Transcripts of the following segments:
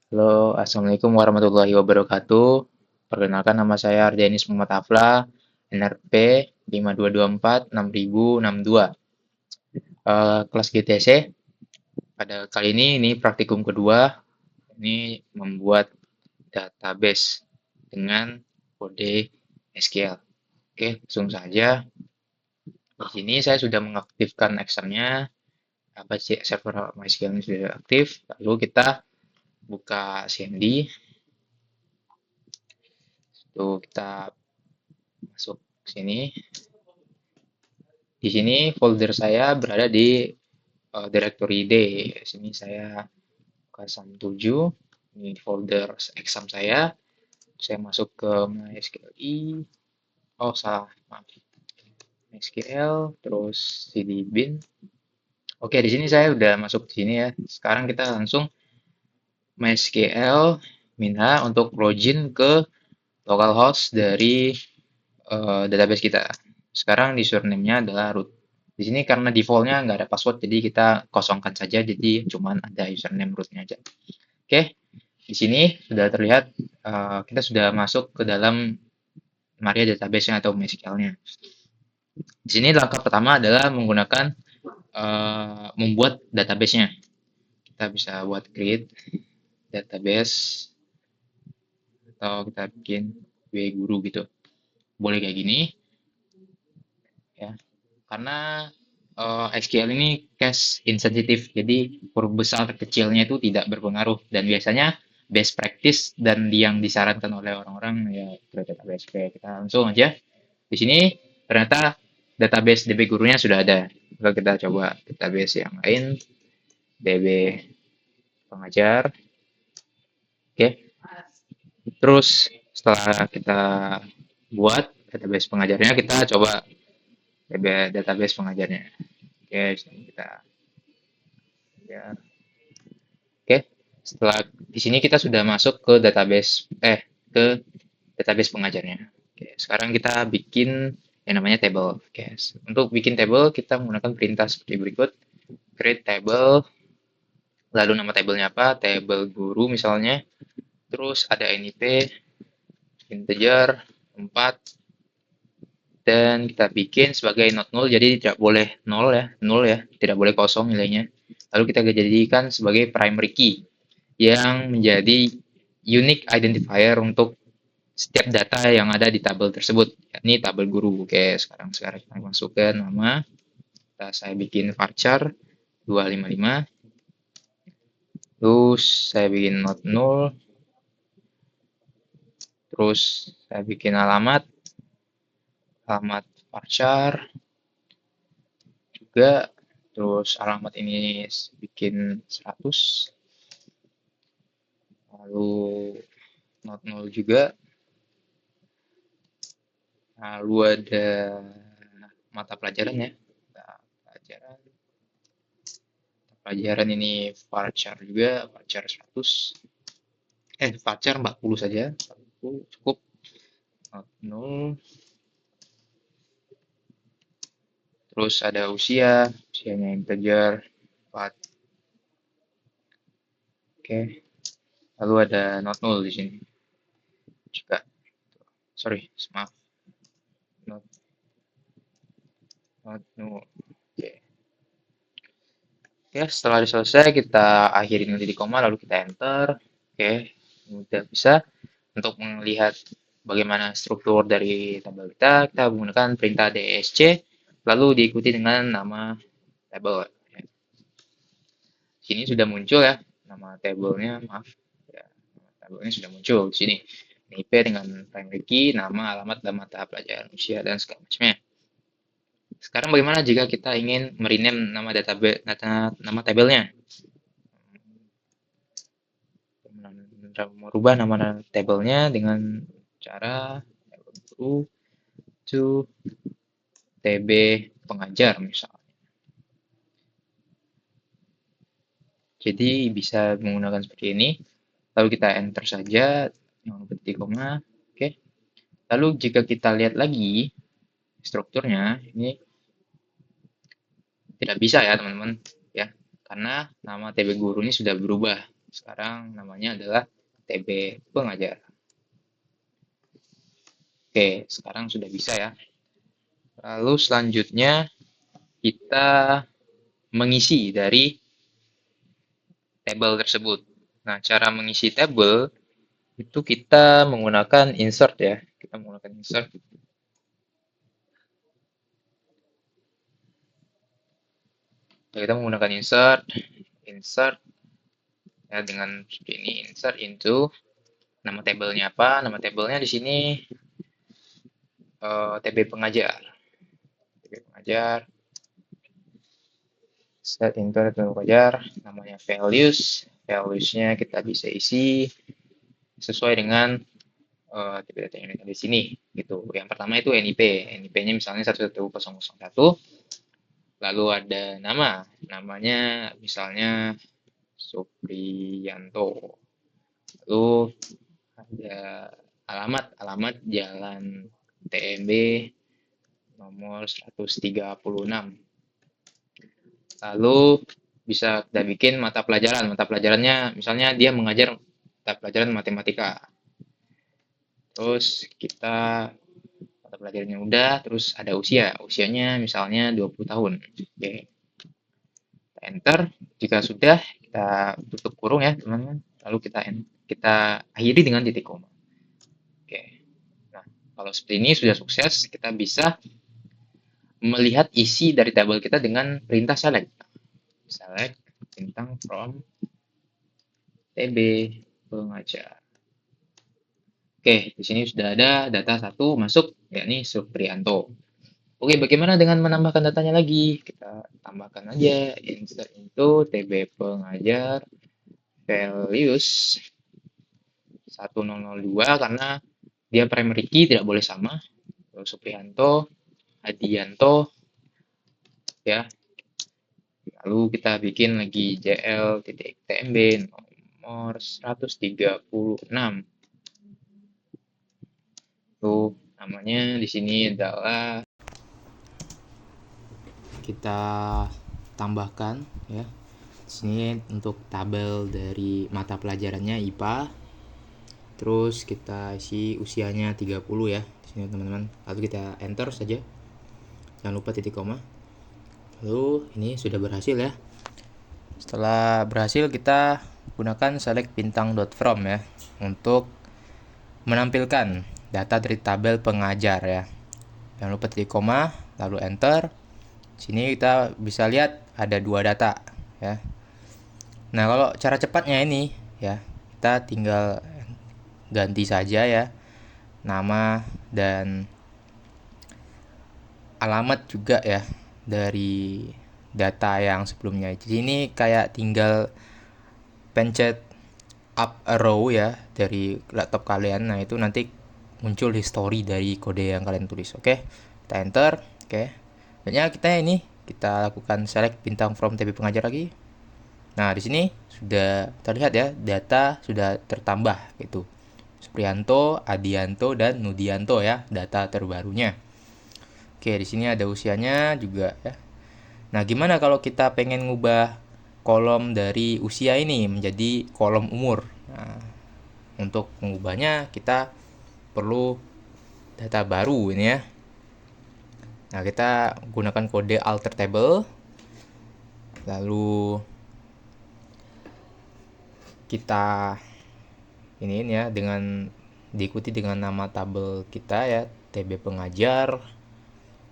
Halo, Assalamualaikum warahmatullahi wabarakatuh. Perkenalkan nama saya Ardenis Muhammad Afla, NRP 52246062. Kelas GTC. Pada kali ini praktikum kedua, ini membuat database dengan kode SQL. Oke, langsung saja. Di sini saya sudah mengaktifkan Excel-nya, apa sih server MySQL ini sudah aktif. Lalu kita buka CMD, itu kita masuk sini. Di sini folder saya berada di directory D. Di sini saya buka SAM7. Ini folder exam saya. Saya masuk ke MySQLi. Oh, salah. Maaf. MySQL, terus cd bin. Oke, di sini saya udah masuk di sini ya. Sekarang kita langsung MySQL minha untuk login ke localhost dari database kita. Sekarang username-nya adalah root. Di sini karena default-nya nggak ada password, jadi kita kosongkan saja, jadi cuman ada username root-nya aja. Oke, di sini sudah terlihat kita sudah masuk ke dalam Maria database-nya atau MySQL-nya. Di sini langkah pertama adalah menggunakan membuat database-nya. Kita bisa buat create database atau kita bikin guru gitu. Boleh kayak gini ya. Karena SQL ini case insensitif, jadi huruf besar kecilnya itu tidak berpengaruh dan biasanya best practice dan yang disarankan oleh orang-orang ya database. Oke, kita langsung aja. Di sini ternyata database DB gurunya sudah ada. Kalau kita coba database yang lain, DB pengajar. Oke, terus setelah kita buat database pengajarnya, kita coba DB database pengajarnya. Oke, sini kita ya. Oke, setelah di sini kita sudah masuk ke ke database pengajarnya. Oke, sekarang kita bikin yang namanya table. Oke, untuk bikin table kita menggunakan perintah seperti berikut. Create table, lalu nama tablenya apa? Table guru misalnya. Terus ada NIP, integer, 4, dan kita bikin sebagai not null, jadi tidak boleh nol ya, tidak boleh kosong nilainya. Lalu kita jadikan sebagai primary key yang menjadi unique identifier untuk setiap data yang ada di tabel tersebut. Ini tabel guru. Oke, sekarang kita masukkan nama. Saya bikin varchar 255. Terus saya bikin not null. Terus saya bikin alamat varchar juga. Terus alamat ini bikin 100. Lalu not null juga. Lalu ada mata pelajaran ya. Pelajaran ini varchar juga, varchar 100. Varchar 40 saja. 40 cukup. Not null. Terus ada usianya integer 4. Oke. Lalu ada not null di sini. Juga. Sorry, maaf. Not null. Oke. Oke, setelah selesai kita akhiri nanti di koma lalu kita enter. Oke, sudah bisa. Untuk melihat bagaimana struktur dari tabel kita menggunakan perintah DSC lalu diikuti dengan nama tabel. Sini sudah muncul ya nama tabelnya, maaf ya, nama tabelnya sudah muncul di sini. IP dengan primary key, nama, alamat, dan mata pelajaran, usia, dan segala macamnya. Sekarang bagaimana jika kita ingin merename nama tabelnya? Merubah nama tabelnya dengan cara guru to TB pengajar misalnya. Jadi bisa menggunakan seperti ini. Lalu kita enter saja, jangan lupa titik koma. Oke. Lalu jika kita lihat lagi strukturnya, ini tidak bisa ya teman-teman, ya, karena nama TB guru ini sudah berubah. Sekarang namanya adalah TB pengajar. Oke, sekarang sudah bisa ya. Lalu selanjutnya kita mengisi dari tabel tersebut. Nah, cara mengisi tabel itu kita menggunakan insert ya. Kita menggunakan insert. Kita menggunakan insert ya dengan seperti ini, insert into nama tabelnya apa? Nama tabelnya di sini TB pengajar. TB pengajar. Set into TB pengajar, namanya values. Values-nya kita bisa isi sesuai dengan TB data yang ada di sini gitu. Yang pertama itu NIP. NIP-nya misalnya 11001. Lalu ada namanya misalnya Supriyanto. Lalu ada alamat Jalan TMB nomor 136. Lalu bisa kita bikin mata pelajaran. Mata pelajarannya misalnya dia mengajar mata pelajaran matematika. Terus kita mata pelajarannya udah, terus ada usianya misalnya 20 tahun. Oke. Kita enter. Jika sudah, kita tutup kurung ya, teman-teman. Lalu kita akhiri dengan titik koma. Oke. Nah, kalau seperti ini sudah sukses, kita bisa melihat isi dari tabel kita dengan perintah select. Select bintang from TB pengajar. Oke, di sini sudah ada data satu masuk, yakni Supriyanto. Oke, bagaimana dengan menambahkan datanya lagi? Kita tambahkan aja insert into TB pengajar values 1002 karena dia primary key tidak boleh sama. Supriyanto, Adianto, ya. Lalu kita bikin lagi JL.TMB nomor 136. Tuh, namanya di sini adalah kita tambahkan ya. Di sini untuk tabel dari mata pelajarannya IPA. Terus kita isi usianya 30 ya. Di sini teman-teman. Lalu kita enter saja. Jangan lupa titik koma. Lalu ini sudah berhasil ya. Setelah berhasil kita gunakan select bintang.from ya untuk menampilkan data dari tabel pengajar ya. Jangan lupa titik koma, lalu enter. Sini kita bisa lihat ada dua data ya. Nah, kalau cara cepatnya ini ya, kita tinggal ganti saja ya nama dan alamat juga ya dari data yang sebelumnya. Jadi ini kayak tinggal pencet up arrow ya dari laptop kalian. Nah, itu nanti muncul history dari kode yang kalian tulis. Oke, kita enter. Oke, selanjutnya kita lakukan select bintang from TB pengajar lagi. Nah, di sini sudah terlihat ya data sudah tertambah gitu. Supriyanto, Adianto, dan Nudianto ya data terbarunya. Oke, di sini ada usianya juga ya. Nah, gimana kalau kita pengen ngubah kolom dari usia ini menjadi kolom umur? Nah, untuk mengubahnya kita perlu data baru ini ya. Nah, kita gunakan kode alter table. Lalu kita ini ya dengan diikuti dengan nama tabel kita ya, TB pengajar.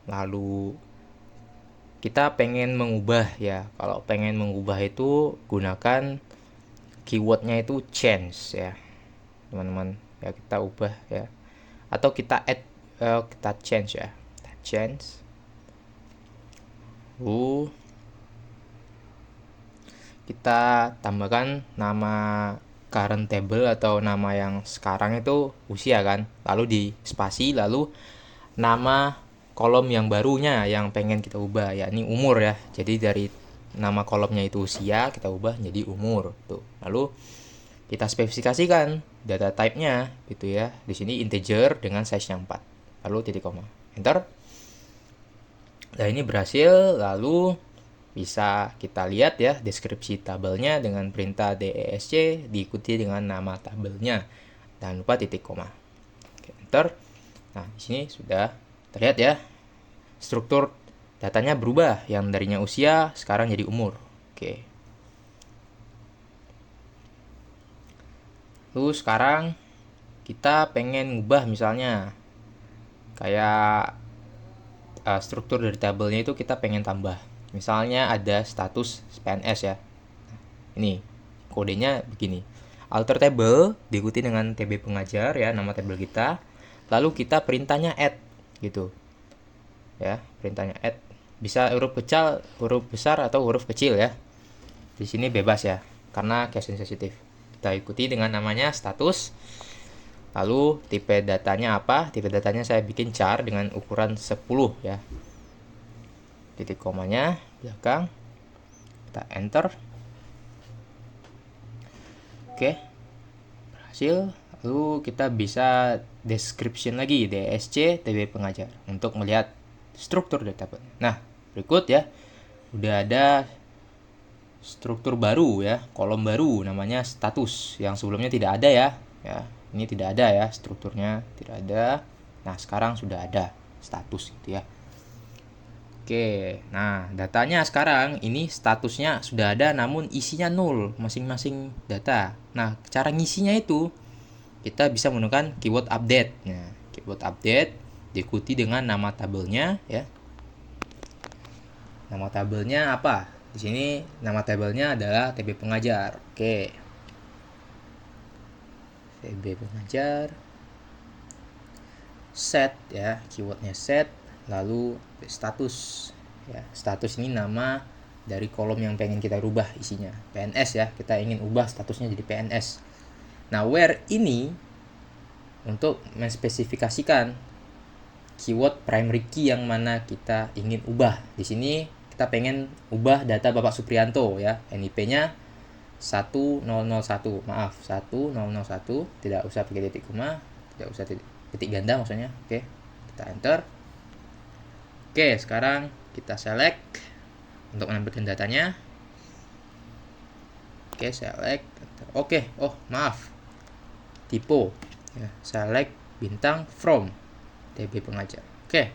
Lalu kita pengen mengubah ya. Kalau pengen mengubah itu gunakan keywordnya itu change ya, teman-teman. Ya, kita ubah ya. Atau kita add kita change ya. Kita change. Kita tambahkan nama current table atau nama yang sekarang itu usia kan. Lalu di spasi lalu nama kolom yang barunya yang pengen kita ubah yakni umur ya. Jadi dari nama kolomnya itu usia kita ubah jadi umur tuh. Lalu kita spesifikasikan data type-nya gitu ya. Di sini integer dengan size-nya 4. Lalu titik koma. Enter. Nah, ini berhasil. Lalu bisa kita lihat ya deskripsi tabelnya dengan perintah desc diikuti dengan nama tabelnya. Jangan lupa titik koma. Oke, enter. Nah, di sini sudah terlihat ya struktur datanya berubah, yang darinya usia sekarang jadi umur. Oke. Lalu sekarang kita pengen ngubah misalnya kayak struktur dari tabelnya itu kita pengen tambah. Misalnya ada status PNS ya. Ini kodenya begini. Alter table diikuti dengan TB pengajar ya, nama table kita. Lalu kita perintahnya add gitu. Ya, perintahnya add. Bisa huruf besar atau huruf kecil ya. Di sini bebas ya, karena case sensitif. Kita ikuti dengan namanya status. Lalu tipe datanya apa? Tipe datanya saya bikin char dengan ukuran 10 ya. Titik komanya belakang. Kita enter. Oke, berhasil. Lalu kita bisa description lagi, DSC TB pengajar untuk melihat struktur database. Nah, berikut ya. Udah ada struktur baru ya, kolom baru namanya status yang sebelumnya tidak ada ya. Ya, ini tidak ada ya, strukturnya tidak ada. Nah, sekarang sudah ada status gitu ya. Oke, nah datanya sekarang ini statusnya sudah ada namun isinya 0 masing-masing data. Nah, cara ngisinya itu kita bisa menggunakan keyword update. Nah, keyword update diikuti dengan nama tabelnya ya. Nama tabelnya apa? Di sini nama tabelnya adalah TB pengajar. Oke. TB pengajar. Set ya, keywordnya set, lalu status ya. Status ini nama dari kolom yang pengen kita rubah isinya. PNS ya, kita ingin ubah statusnya jadi PNS. Nah, where ini untuk menspesifikasikan keyword primary key yang mana kita ingin ubah. Di sini kita pengen ubah data Bapak Suprianto ya. NIP-nya 1001. Maaf, 1001. Tidak usah pakai titik koma, tidak usah titik ganda maksudnya. Oke. Kita enter. Oke, sekarang kita select untuk menampilkan datanya. Oke, select. Oke, oh maaf. Typo. Ya, select bintang from TB pengajar. Oke.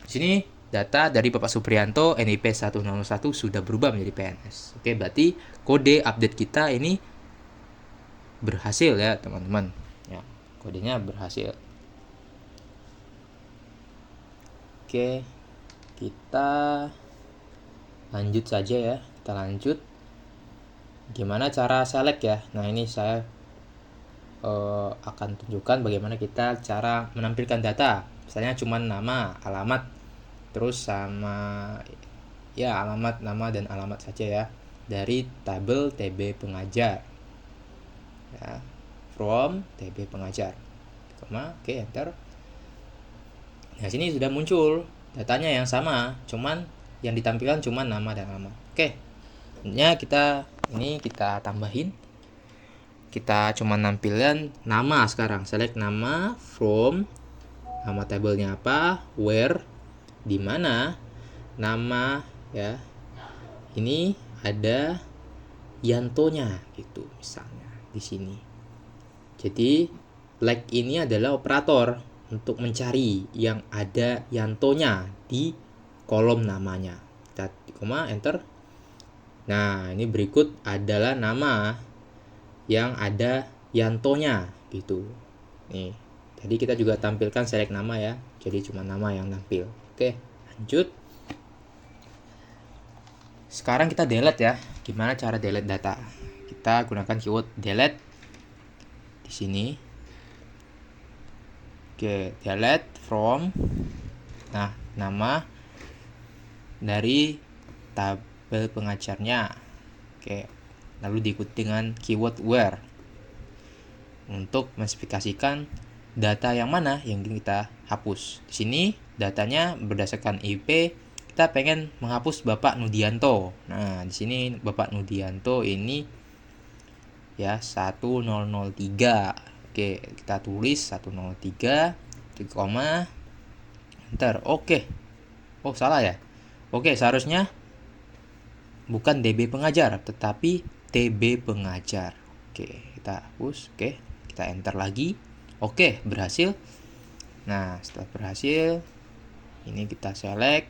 Di sini data dari Bapak Suprianto NIP 101 sudah berubah menjadi PNS. Oke, berarti kode update kita ini berhasil ya, teman-teman. Ya, kodenya berhasil. Oke. Kita lanjut saja ya. Kita lanjut. Gimana cara select ya? Nah, ini saya akan tunjukkan bagaimana kita cara menampilkan data. Misalnya cuma nama, alamat, terus sama ya alamat, nama dan alamat saja ya dari tabel TB pengajar ya, from TB pengajar, oke enter. Nah, sini sudah muncul datanya yang sama, cuman yang ditampilkan cuma nama dan alamat. Oke, kita tambahin, kita cuma nampilkan nama sekarang. Select nama, from, nama tabelnya apa, where, di mana, nama ya. Ini ada Yantonya gitu misalnya di sini. Jadi like ini adalah operator untuk mencari yang ada Yantonya di kolom namanya. Kita koma enter. Nah, ini berikut adalah nama yang ada Yantonya gitu. Nih, jadi kita juga tampilkan select nama ya. Jadi cuma nama yang tampil. Oke, lanjut. Sekarang kita delete ya. Gimana cara delete data? Kita gunakan keyword delete di sini. Oke, delete from. Nah, nama dari tabel pengajarnya. Oke, lalu diikuti dengan keyword where untuk menspesifikasikan data yang mana yang ingin kita hapus. Di sini datanya berdasarkan IP, kita pengen menghapus Bapak Nudianto. Nah, di sini Bapak Nudianto ini ya 1003. Oke, kita tulis 103 koma enter. Oke. Oh, salah ya. Oke, seharusnya bukan DB pengajar, tetapi TB pengajar. Oke, kita hapus. Oke, kita enter lagi. Oke, berhasil. Nah, setelah berhasil, ini kita select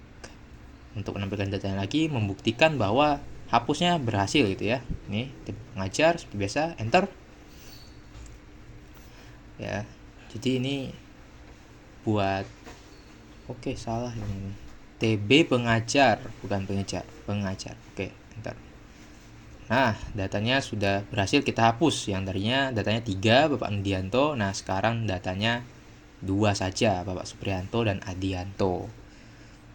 untuk menampilkan datanya lagi, membuktikan bahwa hapusnya berhasil gitu ya. Ini TB pengajar seperti biasa, enter. Ya, jadi ini buat salah ini. TB pengajar, bukan pengejar, pengajar. Oke, enter. Nah, datanya sudah berhasil kita hapus. Yang tadinya datanya 3 Bapak Andianto. Nah, sekarang datanya 2 saja, Bapak Suprianto dan Adianto.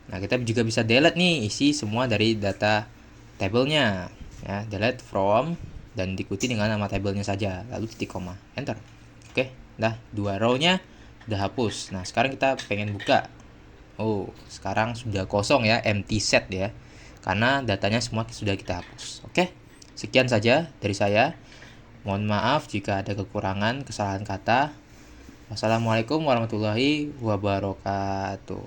Nah, kita juga bisa delete nih isi semua dari data tabelnya. Ya, delete from dan diikuti dengan nama tabelnya saja, lalu titik koma, enter. Oke, dah 2 row-nya udah hapus. Nah, sekarang kita pengen buka. Oh, sekarang sudah kosong ya, empty set ya. Karena datanya semua sudah kita hapus. Oke. Sekian saja dari saya. Mohon maaf jika ada kekurangan, kesalahan kata. Wassalamualaikum warahmatullahi wabarakatuh.